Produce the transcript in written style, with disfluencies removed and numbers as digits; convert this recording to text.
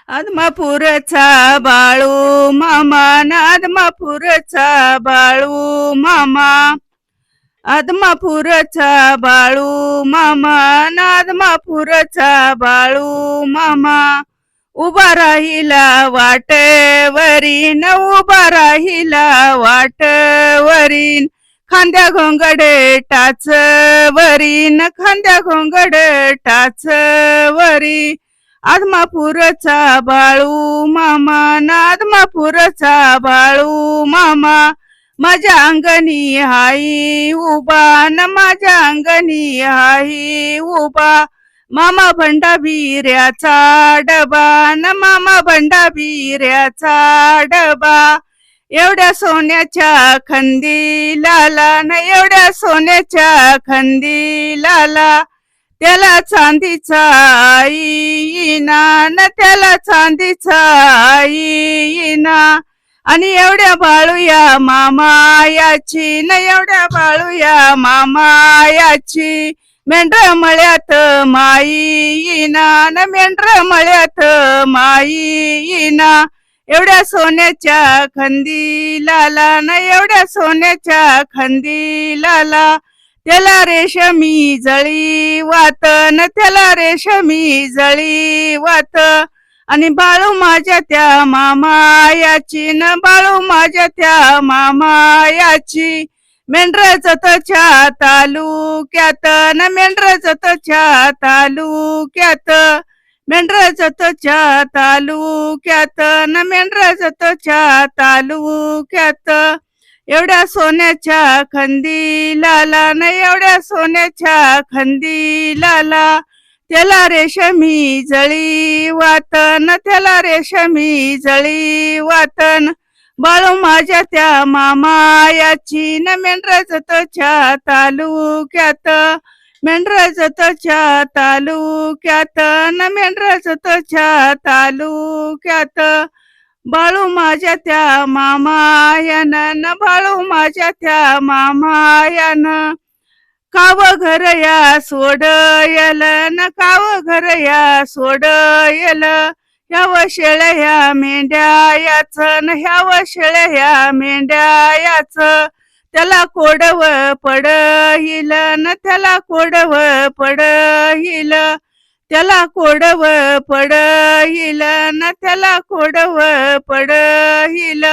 आदमापूरचा बाळू मामा ना आदमापूरचा बाळू मामा आदमापूरचा बाळू मामा ना आदमापूरचा बाळू मामा उभा राहिला वाटेवरीन उभा राहिला वाटवरीन खांद्या घोंगडे टाचवरीन खांद्या घोंगडे टाचवरी आदमापूरचा बाळू मामा ना आदमापूरचा बाळू मामा माझ्या अंगणी हाई उभा न माझ्या अंगणी हाई उभा मामा भंडावीर्याचा डबा न मामा भंडावीर्याचा डबा एवढ्या सोन्याच्या खंदीलाला न एवढ्या सोन्याच्या खंदीलाला त्याला चांदीचा आईना न त्याला चांदीचा आईना आणि एवढ्या बाळूया मामायाची न एवढ्या बाळूया मामायाची मेंढर मळ्यात माईना न मेंढर मळ्यात माईना एवढ्या सोन्याच्या खंदीलाला न एवढ्या सोन्याच्या खंदीलाला त्याला रेशमी जळी वातन त्याला रेशमी जळी वात आणि बाळू माझ्या त्या मामायाची न बाळू माझ्या त्या मामायाची मेंढर जतच्या तालुक्यात न मेंढर जतच्या तालुक्यात मेंढर जतच्या तालुक्यात न मेंढर जतच्या तालुक्यात एवढ्या सोन्याच्या खंदीलाला न एवढ्या सोन्याच्या खंदीलाला त्याला रेशमी जळी वातन त्याला रेशमी जळी वातन बाळू माझ्या त्या मामायाची न मेंढर जतच्या तालुक्यात मेंढर जतच्या तालुक्यात न मेंढर जतच्या तालुक्यात बाळू माझ्या त्या मामायान न बाळू माझ्या त्या मामायान काव घर या सोडयल न काव घर या सोडयल ह्याव शेळ्या मेंढ्यायाच न ह्याव शेळ्या मेंढ्यायाच त्याला कोडव पडहिल न त्याला कोडव पडहिल त्याला कोडव पडहिल न त्याला कोडव पडहिल